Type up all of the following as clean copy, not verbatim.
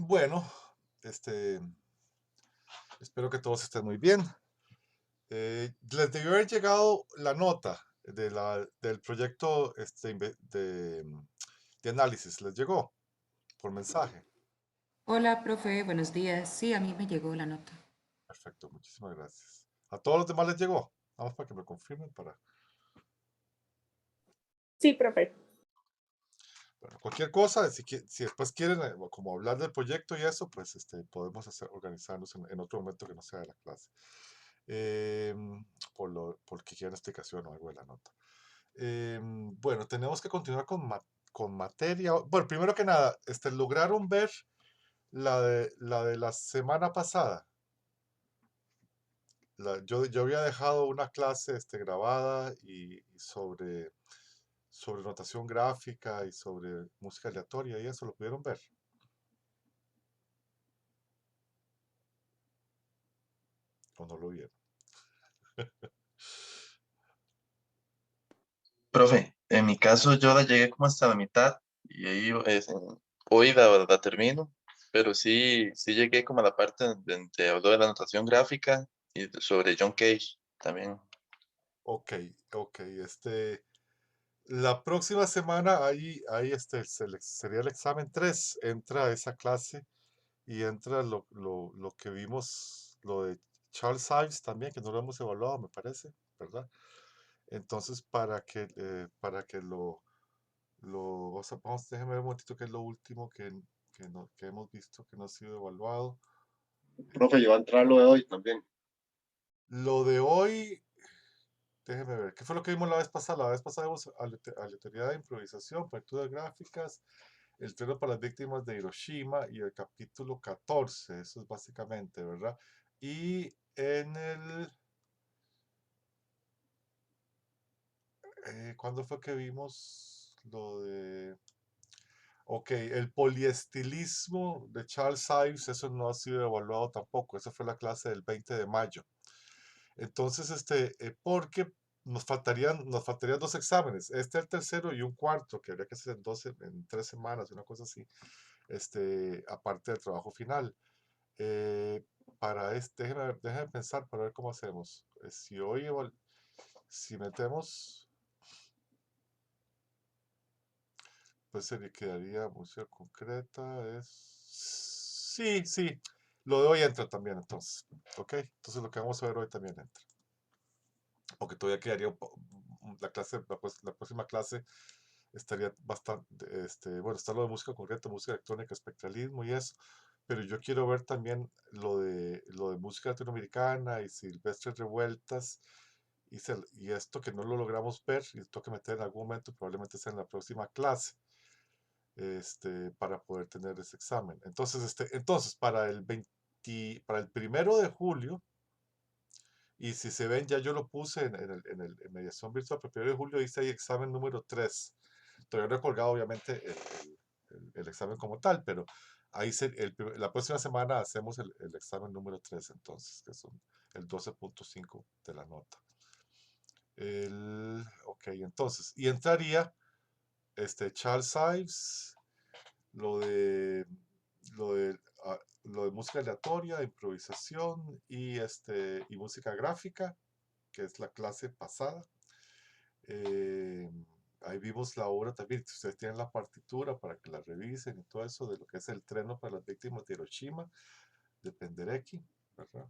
Bueno, este, espero que todos estén muy bien. Les debió haber llegado la nota del proyecto de análisis. ¿Les llegó por mensaje? Hola, profe, buenos días. Sí, a mí me llegó la nota. Perfecto, muchísimas gracias. ¿A todos los demás les llegó? Vamos para que me confirmen para... Sí, profe. Bueno, cualquier cosa, si después quieren como hablar del proyecto y eso, pues podemos organizarnos en otro momento que no sea de la clase. Porque quieran explicación o algo de la nota. Bueno, tenemos que continuar con materia. Bueno, primero que nada, ¿lograron ver la de la semana pasada? Yo había dejado una clase grabada y sobre notación gráfica y sobre música aleatoria y eso, ¿lo pudieron ver? ¿O no lo vieron? Profe, en mi caso yo la llegué como hasta la mitad y ahí hoy la termino, pero sí llegué como a la parte donde habló de la notación gráfica y sobre John Cage también. Ok, ok, la próxima semana ahí sería el examen 3 entra esa clase y entra lo que vimos, lo de Charles Ives también, que no lo hemos evaluado, me parece, ¿verdad? Entonces, para que déjeme ver un momentito qué es lo último que hemos visto que no ha sido evaluado. Profe, yo va a entrar lo de hoy también. Lo de hoy, déjeme ver, ¿qué fue lo que vimos la vez pasada? La vez pasada vimos aleatoriedad de improvisación, partituras gráficas, el treno para las víctimas de Hiroshima y el capítulo 14, eso es básicamente, ¿verdad? Y ¿cuándo fue que vimos lo de... Ok, el poliestilismo de Charles Ives, eso no ha sido evaluado tampoco, esa fue la clase del 20 de mayo. Entonces, porque nos faltarían dos exámenes, el tercero y un cuarto, que habría que hacer en 3 semanas, una cosa así, aparte del trabajo final. Eh, déjeme pensar para ver cómo hacemos. Si metemos, pues se le quedaría música concreta, Sí, sí, lo de hoy entra también entonces, ¿ok? Entonces lo que vamos a ver hoy también entra. Aunque todavía quedaría la clase, la próxima clase estaría bastante, bueno, está lo de música concreta, música electrónica, espectralismo y eso, pero yo quiero ver también lo de música latinoamericana y silvestres revueltas y esto que no lo logramos ver y tengo que meter en algún momento, probablemente sea en la próxima clase, para poder tener ese examen. Entonces para el 1 de julio, y si se ven, ya yo lo puse en mediación virtual, pero el 1 de julio dice ahí examen número 3. Todavía no he colgado, obviamente, el examen como tal, pero la próxima semana hacemos el examen número 3, entonces, que son el 12.5 de la nota. Ok, entonces, y entraría Charles Ives, lo de, lo de, lo de música aleatoria, improvisación y música gráfica, que es la clase pasada. Eh, Ahí vimos la obra también. Si ustedes tienen la partitura para que la revisen y todo eso de lo que es el treno para las víctimas de Hiroshima, de Penderecki, ¿verdad?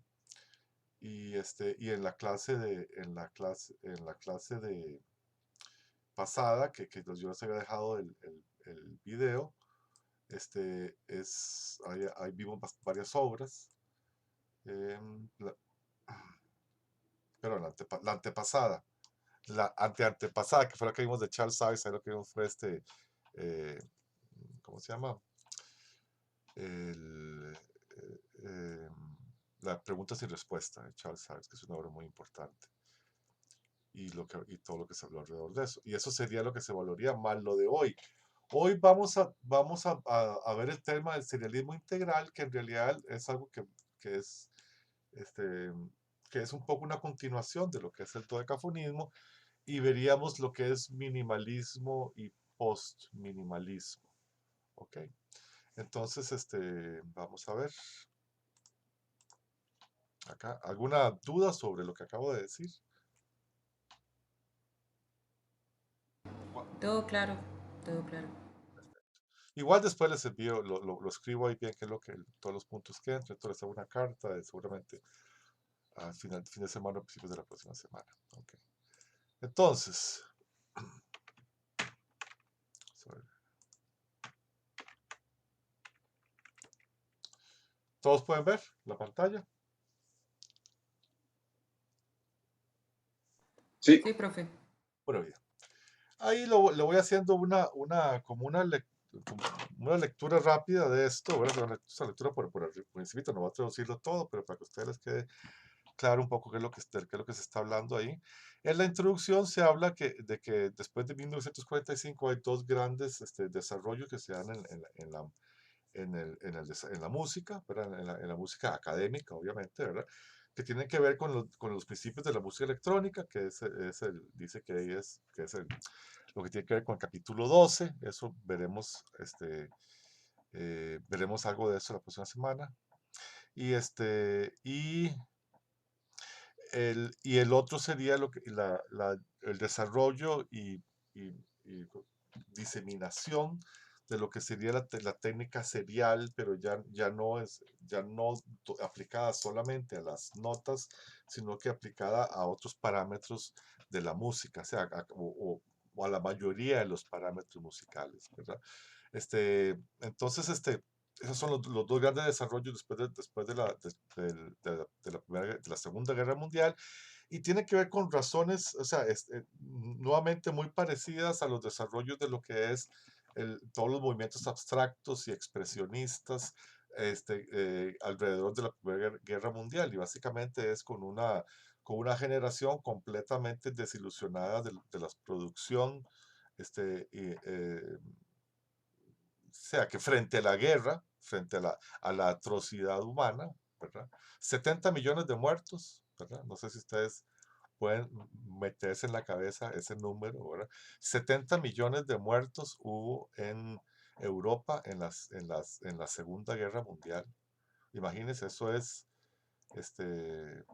Y en la clase de pasada, yo les había dejado el video, ahí vimos varias obras. La, pero la antepasada, la anteantepasada, que fue la que vimos de Charles Ives, ahí lo que vimos fue eh, ¿cómo se llama? El, eh, eh, la pregunta sin respuesta de Charles Ives, que es una obra muy importante. Y todo lo que se habló alrededor de eso. Y eso sería lo que se valoraría más lo de hoy. Hoy vamos a ver el tema del serialismo integral, que en realidad es algo que es, este, que es un poco una continuación de lo que es el dodecafonismo, y veríamos lo que es minimalismo y post-minimalismo. ¿Ok? Entonces, vamos a ver acá. ¿Alguna duda sobre lo que acabo de decir? Todo claro, todo claro. Igual después les envío, lo escribo ahí bien, que es lo que, todos los puntos que entren, entonces hago una carta, seguramente al final, fin de semana, o principios de la próxima semana. Ok. Entonces, sorry. ¿Todos pueden ver la pantalla? Sí, Sí, profe. Bueno, bien. Ahí le voy haciendo como una lectura rápida de esto, ¿verdad? Esa lectura por encima, no voy a traducirlo todo, pero para que a ustedes les quede claro un poco qué es qué es lo que se está hablando ahí. En la introducción se habla de que después de 1945 hay dos grandes desarrollos que se dan en la música, ¿verdad? En la música académica, obviamente, ¿verdad? Que tienen que ver con los principios de la música electrónica, dice que ahí que es lo que tiene que ver con el capítulo 12, eso veremos, veremos algo de eso la próxima semana. Y, y el otro sería el desarrollo y diseminación de lo que sería la técnica serial, pero ya no aplicada solamente a las notas, sino que aplicada a otros parámetros de la música, o sea, o a la mayoría de los parámetros musicales, ¿verdad? Entonces, esos son los dos grandes desarrollos después de la Segunda Guerra Mundial, y tiene que ver con razones, o sea, nuevamente muy parecidas a los desarrollos de lo que es todos los movimientos abstractos y expresionistas alrededor de la Primera Guerra Mundial, y básicamente es con una generación completamente desilusionada de la producción, sea que frente a la guerra, frente a la atrocidad humana, ¿verdad? 70 millones de muertos, ¿verdad? No sé si ustedes pueden meterse en la cabeza ese número, ¿verdad? 70 millones de muertos hubo en Europa en la Segunda Guerra Mundial. Imagínense, eso es, este,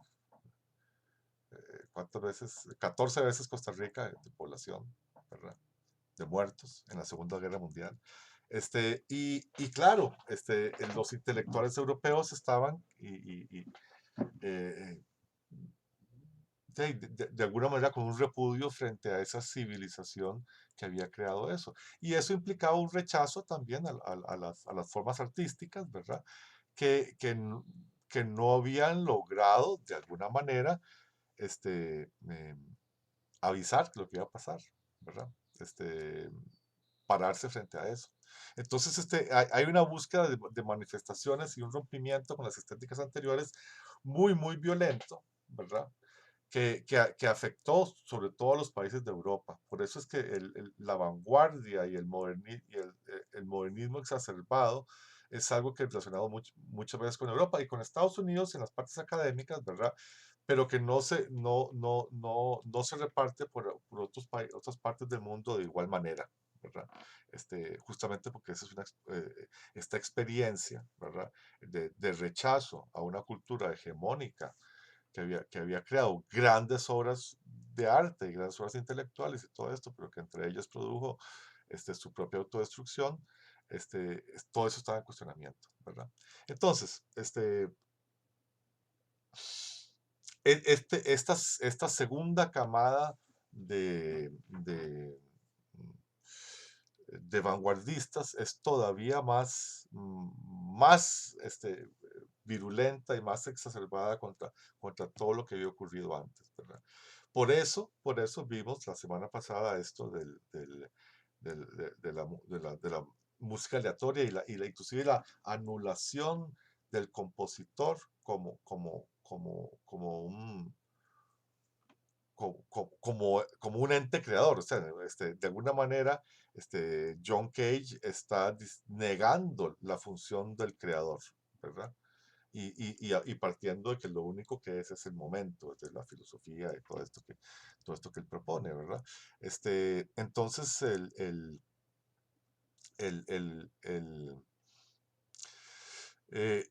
¿cuántas veces? 14 veces Costa Rica de población, ¿verdad? De muertos en la Segunda Guerra Mundial. Y claro, los intelectuales europeos estaban eh, de alguna manera con un repudio frente a esa civilización que había creado eso. Y eso implicaba un rechazo también a las formas artísticas, ¿verdad? Que no habían logrado de alguna manera avisar lo que iba a pasar, ¿verdad? Este, pararse frente a eso. Entonces, hay una búsqueda de manifestaciones y un rompimiento con las estéticas anteriores muy violento, ¿verdad? Que afectó sobre todo a los países de Europa. Por eso es que la vanguardia y el modernismo exacerbado es algo que es relacionado muchas veces con Europa y con Estados Unidos en las partes académicas, ¿verdad? Pero que no se reparte por otras partes del mundo de igual manera, ¿verdad? Justamente porque esa es esta experiencia, ¿verdad? De rechazo a una cultura hegemónica que había creado grandes obras de arte y grandes obras intelectuales y todo esto, pero que entre ellas produjo su propia autodestrucción, todo eso estaba en cuestionamiento, ¿verdad? Entonces, esta segunda camada de vanguardistas es todavía más virulenta y más exacerbada contra todo lo que había ocurrido antes, ¿verdad? Por eso vimos la semana pasada esto de la música aleatoria inclusive la anulación del compositor como como un ente creador. O sea, de alguna manera, John Cage está negando la función del creador, ¿verdad? Y partiendo de que lo único que es el momento, de la filosofía y todo esto que él propone, ¿verdad? Entonces, el, eh,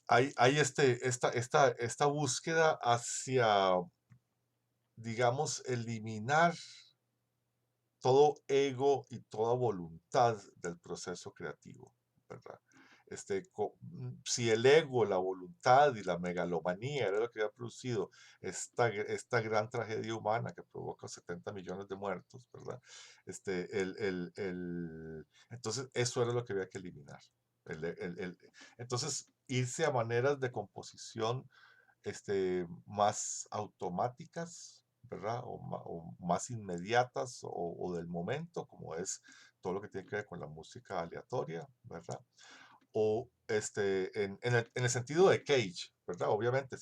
hay esta búsqueda hacia, digamos, eliminar todo ego y toda voluntad del proceso creativo, ¿verdad? Si el ego, la voluntad y la megalomanía era lo que había producido esta gran tragedia humana que provoca 70 millones de muertos, ¿verdad? Entonces, eso era lo que había que eliminar. Entonces, irse a maneras de composición más automáticas, ¿verdad? O más inmediatas o del momento, como es todo lo que tiene que ver con la música aleatoria, ¿verdad? O en el sentido de Cage, ¿verdad? Obviamente,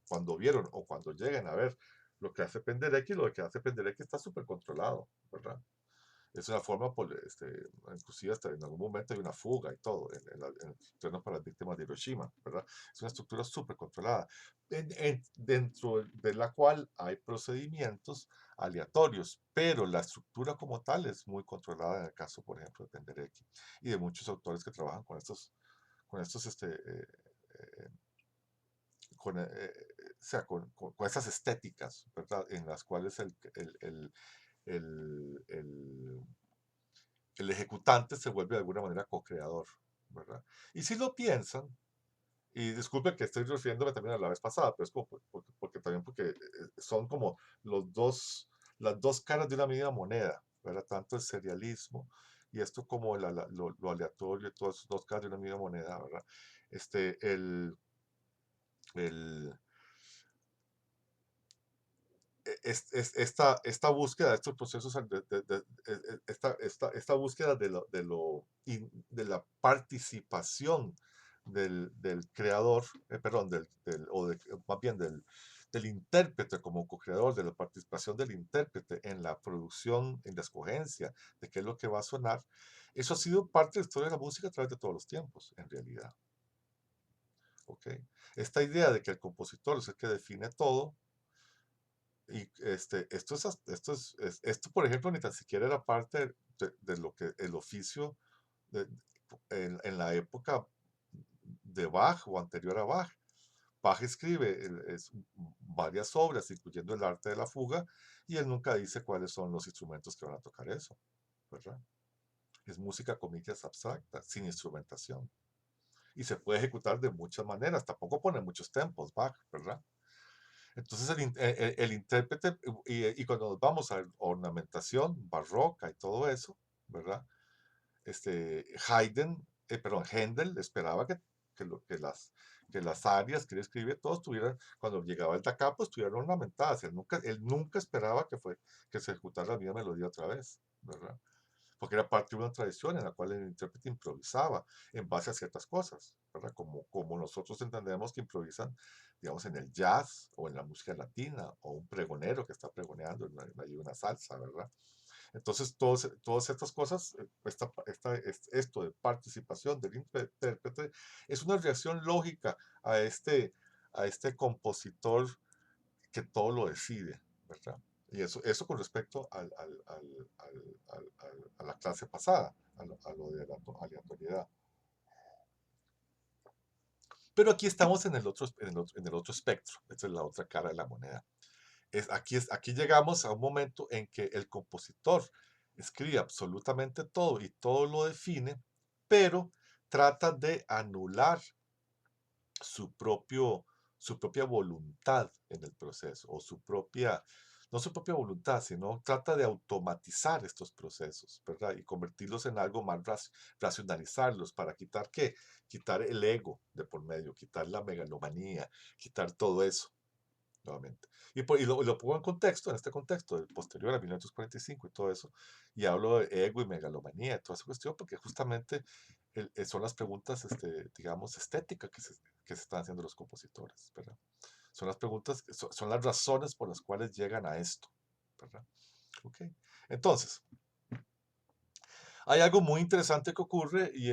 cuando vieron o cuando lleguen a ver lo que hace Penderecki, lo que hace Penderecki está súper controlado, ¿verdad? Es una forma, inclusive hasta en algún momento hay una fuga y todo en el terreno para las víctimas de Hiroshima, ¿verdad? Es una estructura súper controlada, dentro de la cual hay procedimientos aleatorios, pero la estructura como tal es muy controlada en el caso, por ejemplo, de Penderecki y de muchos autores que trabajan eh, o sea, con esas estéticas, ¿verdad? En las cuales el, el, el ejecutante se vuelve de alguna manera co-creador, ¿verdad? Y si lo piensan, y disculpe que estoy refiriéndome también a la vez pasada, pero es como porque son como las dos caras de una misma moneda, ¿verdad? Tanto el serialismo y esto como lo aleatorio, y todas dos caras de una misma moneda, ¿verdad? Este, el, el, esta búsqueda de estos procesos, esta búsqueda de la participación del creador, perdón, más bien del intérprete como co-creador, de la participación del intérprete en la producción, en la escogencia de qué es lo que va a sonar, eso ha sido parte de la historia de la música a través de todos los tiempos, en realidad. ¿Ok? Esta idea de que el compositor es el que define todo, y esto, por ejemplo, ni tan siquiera era parte de lo que el oficio de- en la época de Bach o anterior a Bach. Bach escribe varias obras, incluyendo el arte de la fuga, y él nunca dice cuáles son los instrumentos que van a tocar eso, ¿verdad? Es música, comillas, abstracta, sin instrumentación. Y se puede ejecutar de muchas maneras. Tampoco pone muchos tempos, Bach, ¿verdad? Entonces el intérprete, y cuando nos vamos a ornamentación barroca y todo eso, ¿verdad? Händel esperaba que las arias que él escribía, todos tuvieran, cuando llegaba el da capo, estuvieran ornamentadas. Él nunca esperaba que se ejecutara la misma melodía otra vez, ¿verdad? Porque era parte de una tradición en la cual el intérprete improvisaba en base a ciertas cosas, ¿verdad? Como nosotros entendemos que improvisan, digamos, en el jazz o en la música latina, o un pregonero que está pregoneando en una salsa, ¿verdad? Entonces, todas estas cosas, esto de participación del intérprete, es una reacción lógica a este compositor que todo lo decide, ¿verdad? Y eso con respecto a la clase pasada, a lo de la aleatoriedad. Pero aquí estamos en el otro espectro. Esta es la otra cara de la moneda. Aquí llegamos a un momento en que el compositor escribe absolutamente todo y todo lo define, pero trata de anular su propia voluntad en el proceso, o no su propia voluntad, sino trata de automatizar estos procesos, ¿verdad? Y convertirlos en algo más racionalizarlos para quitar ¿qué? Quitar el ego de por medio, quitar la megalomanía, quitar todo eso nuevamente. Y lo pongo en este contexto, del posterior a 1945 y todo eso, y hablo de ego y megalomanía, toda esa cuestión, porque justamente son las preguntas, digamos, estéticas que se están haciendo los compositores, ¿verdad? Son las preguntas, son las razones por las cuales llegan a esto, ¿verdad? Ok. Entonces, hay algo muy interesante que ocurre y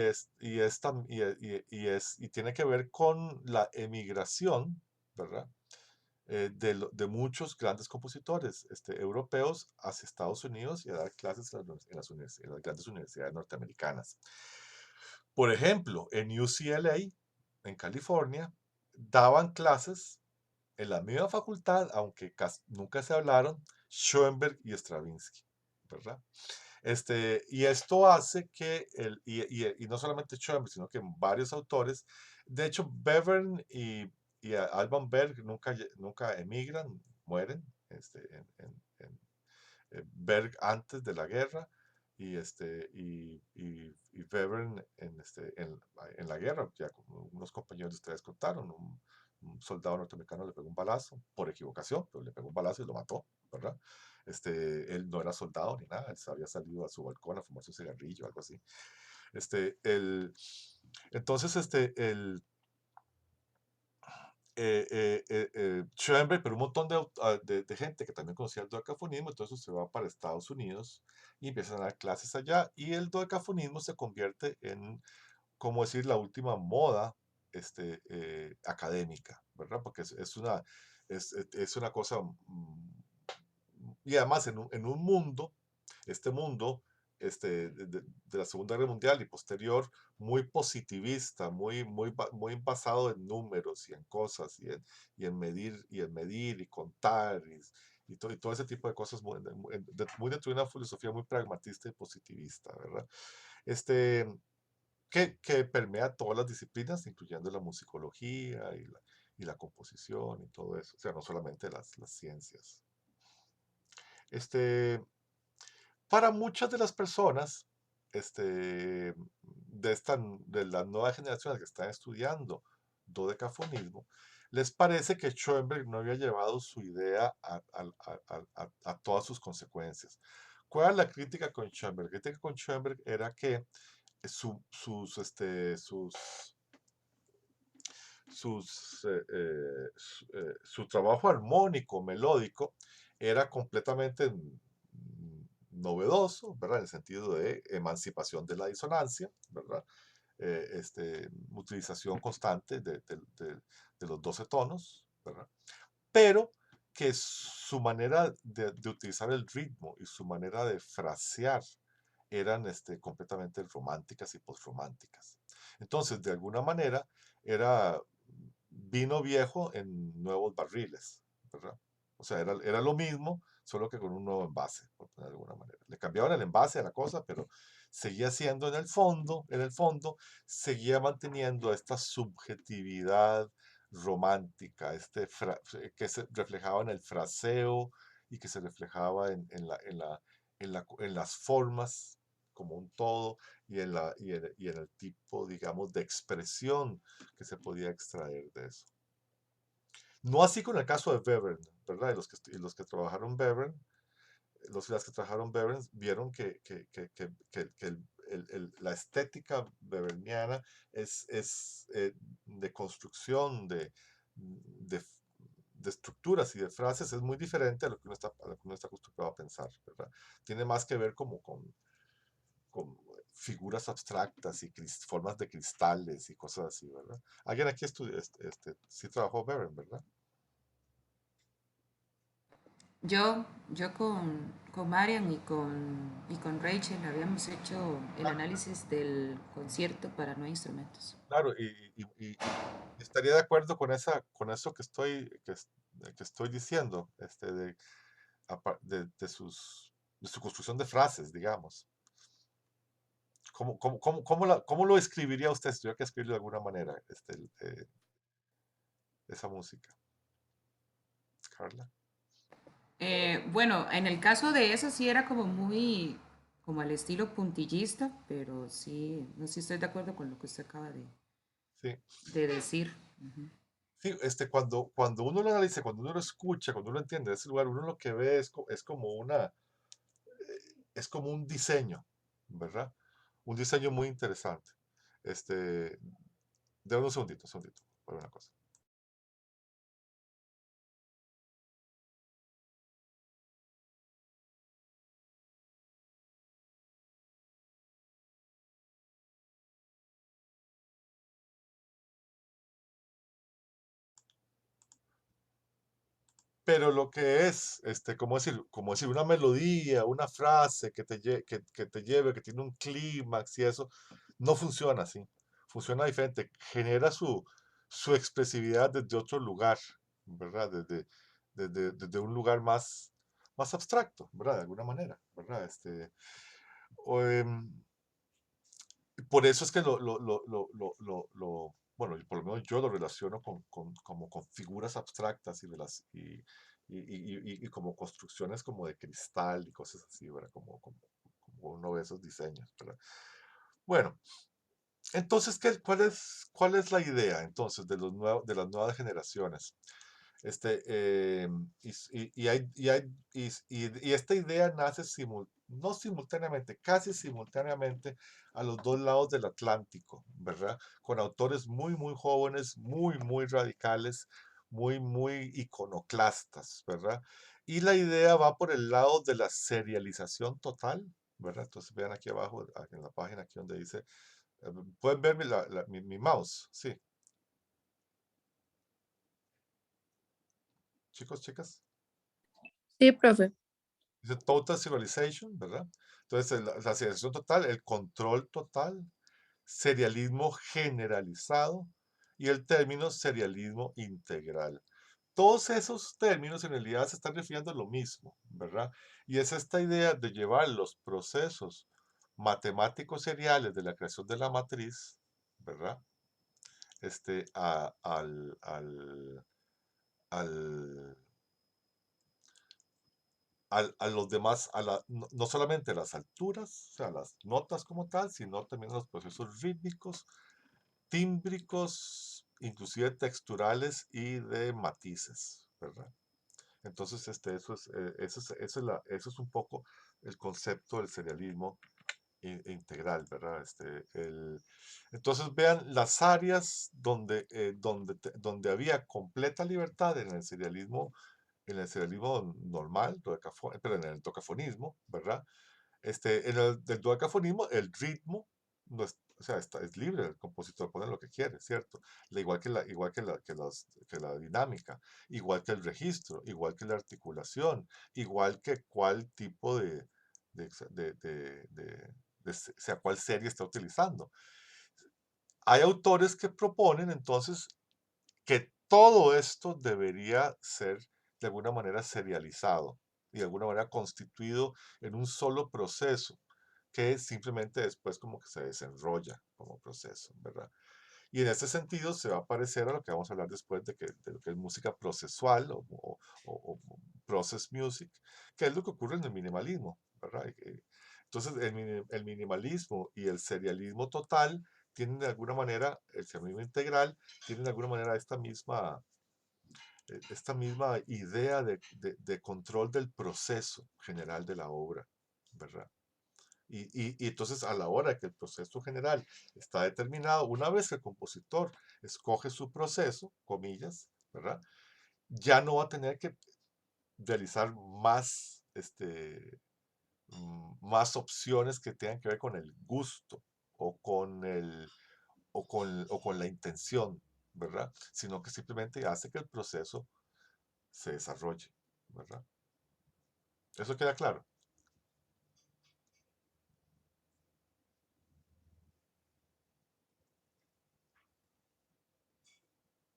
tiene que ver con la emigración, ¿verdad? De muchos grandes compositores europeos hacia Estados Unidos y a dar clases en las grandes universidades norteamericanas. Por ejemplo, en UCLA, en California, daban clases en la misma facultad, aunque nunca se hablaron, Schoenberg y Stravinsky, ¿verdad? Y esto hace que, y no solamente Schoenberg, sino que varios autores, de hecho, Bevern y Alban Berg nunca emigran, mueren, Berg antes de la guerra, y Bevern en la guerra, ya como unos compañeros de ustedes contaron, un soldado norteamericano le pegó un balazo por equivocación, pero le pegó un balazo y lo mató, ¿verdad? Él no era soldado ni nada, él se había salido a su balcón a fumarse un cigarrillo, algo así. Entonces, Schoenberg, pero un montón de gente que también conocía el dodecafonismo, entonces se va para Estados Unidos y empiezan a dar clases allá, y el dodecafonismo se convierte en, como decir, la última moda académica, ¿verdad? Porque es una cosa, y además en un mundo, este mundo de la Segunda Guerra Mundial y posterior, muy positivista, muy basado en números y en cosas y en medir y contar y todo ese tipo de cosas muy dentro de una filosofía muy pragmatista y positivista, ¿verdad? Este, que permea todas las disciplinas, incluyendo la musicología y la composición y todo eso, o sea, no solamente las ciencias. Para muchas de las personas de las nuevas generaciones que están estudiando dodecafonismo, les parece que Schoenberg no había llevado su idea a todas sus consecuencias. ¿Cuál es la crítica con Schoenberg? La crítica con Schoenberg era que su trabajo armónico, melódico, era completamente novedoso, ¿verdad? En el sentido de emancipación de la disonancia, ¿verdad? Utilización constante de los 12 tonos, ¿verdad? Pero que su manera de utilizar el ritmo y su manera de frasear eran completamente románticas y postrománticas. Entonces, de alguna manera, era vino viejo en nuevos barriles, ¿verdad? O sea, era lo mismo, solo que con un nuevo envase, por ponerlo de alguna manera. Le cambiaban el envase a la cosa, pero seguía siendo en el fondo, seguía manteniendo esta subjetividad romántica, que se reflejaba en el fraseo y que se reflejaba en las formas como un todo y en el tipo, digamos, de expresión que se podía extraer de eso. No así con el caso de Bevern, ¿verdad? Y los que trabajaron Bevern, los y las que trabajaron Bevern vieron que la estética beverniana es de construcción de estructuras y de frases, es muy diferente a lo que uno está acostumbrado a pensar, ¿verdad? Tiene más que ver como con figuras abstractas y formas de cristales y cosas así, ¿verdad? Alguien aquí estudió, sí trabajó Bevern, ¿verdad? Yo con Marian y con Rachel habíamos hecho el análisis del concierto para nueve instrumentos. Claro, y estaría de acuerdo con eso que estoy diciendo, de su construcción de frases, digamos. ¿Cómo lo escribiría usted si tuviera que escribirlo de alguna manera, esa música, Carla? Bueno, en el caso de eso sí era como muy, como al estilo puntillista, pero sí, no sé si estoy de acuerdo con lo que usted acaba Sí, de decir. Ujú. sí, cuando uno lo analiza, cuando uno lo escucha, cuando uno entiende ese lugar, uno lo que ve es como un diseño, ¿verdad? Un diseño muy interesante. De un segundito, por una cosa. Pero lo que es, como decir, una melodía, una frase que te lleve, que tiene un clímax y eso, No funciona así. Funciona diferente. Genera su expresividad desde otro lugar, ¿verdad? Desde un lugar más abstracto, ¿verdad? De alguna manera, ¿verdad? O, por eso es que bueno, por lo menos yo lo relaciono como con figuras abstractas y como construcciones como de cristal y cosas así, ¿verdad? Como uno ve esos diseños, ¿verdad? Bueno, entonces, cuál es la idea entonces de las nuevas generaciones? Y esta idea nace no simultáneamente, casi simultáneamente a los dos lados del Atlántico, ¿verdad? Con autores muy jóvenes, muy radicales, muy iconoclastas, ¿verdad? Y la idea va por el lado de la serialización total, ¿verdad? Entonces vean aquí abajo, en la página aquí donde dice, pueden ver mi mouse, sí, chicos, chicas. Sí, profe. Dice Total Serialization, ¿verdad? Entonces, la serialización total, el control total, serialismo generalizado y el término serialismo integral. Todos esos términos en realidad se están refiriendo a lo mismo, ¿verdad? Y es esta idea de llevar los procesos matemáticos seriales de la creación de la matriz, ¿verdad? Al a los demás, no solamente a las alturas, o sea, las notas como tal, sino también a los procesos rítmicos, tímbricos, inclusive texturales y de matices, ¿verdad? Entonces, eso es un poco el concepto del serialismo integral, ¿verdad? Entonces, vean las áreas donde había completa libertad en el serialismo normal, pero en el dodecafonismo, ¿verdad? En el del dodecafonismo, el ritmo, no es, o sea, es libre, el compositor pone lo que quiere, ¿cierto? Igual que la dinámica, igual que el registro, igual que la articulación, igual que cuál tipo o sea, cuál serie está utilizando. Hay autores que proponen entonces que todo esto debería ser de alguna manera serializado y de alguna manera constituido en un solo proceso que simplemente después como que se desenrolla como proceso, ¿verdad? Y en ese sentido se va a parecer a lo que vamos a hablar después de lo que es música procesual o process music, que es lo que ocurre en el minimalismo, ¿verdad? Entonces el minimalismo y el serialismo total tienen de alguna manera, el serialismo integral, tienen de alguna manera esta misma idea de control del proceso general de la obra, ¿verdad? Y entonces a la hora que el proceso general está determinado, una vez que el compositor escoge su proceso, comillas, ¿verdad? Ya no va a tener que realizar más opciones que tengan que ver con el gusto o con la intención, ¿verdad? Sino que simplemente hace que el proceso se desarrolle, ¿verdad? ¿Eso queda claro?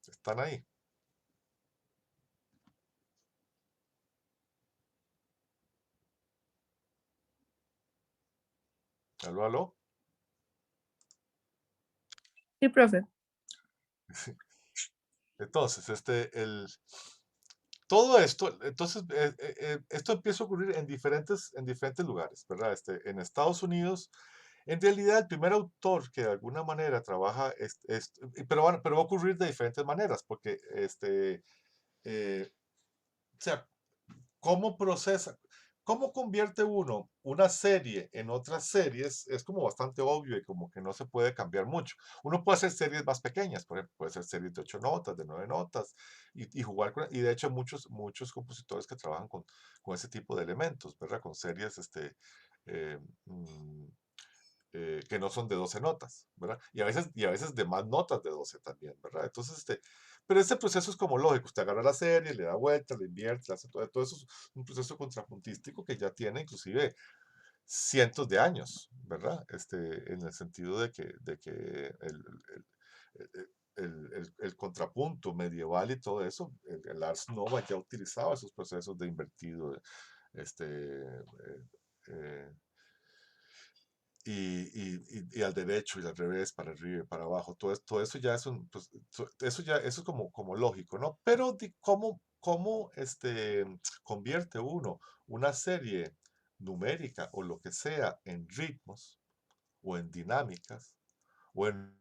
¿Están ahí? ¿Aló, aló? Sí, profe. Entonces, todo esto, entonces, esto empieza a ocurrir en diferentes lugares, ¿verdad? En Estados Unidos, en realidad, el primer autor que de alguna manera trabaja, pero va a ocurrir de diferentes maneras, porque, o sea, ¿cómo procesa? ¿Cómo convierte uno una serie en otras series? Es como bastante obvio y como que no se puede cambiar mucho. Uno puede hacer series más pequeñas, por ejemplo, puede hacer series de 8 notas, de 9 notas y jugar y de hecho muchos compositores que trabajan con ese tipo de elementos, ¿verdad? Con series eh, mm, que no son de 12 notas, ¿verdad? Y a veces de más notas de 12 también, ¿verdad? Entonces, pero ese proceso es como lógico, usted agarra la serie, le da vuelta, le invierte, le hace todo eso es un proceso contrapuntístico que ya tiene inclusive cientos de años, ¿verdad? En el sentido de que el contrapunto medieval y todo eso, el Ars Nova ya utilizaba esos procesos de invertido, este, eh, y al derecho y al revés, para arriba y para abajo, todo eso ya es pues, eso es como lógico, ¿no? Pero ¿cómo convierte uno una serie numérica o lo que sea en ritmos o en dinámicas o en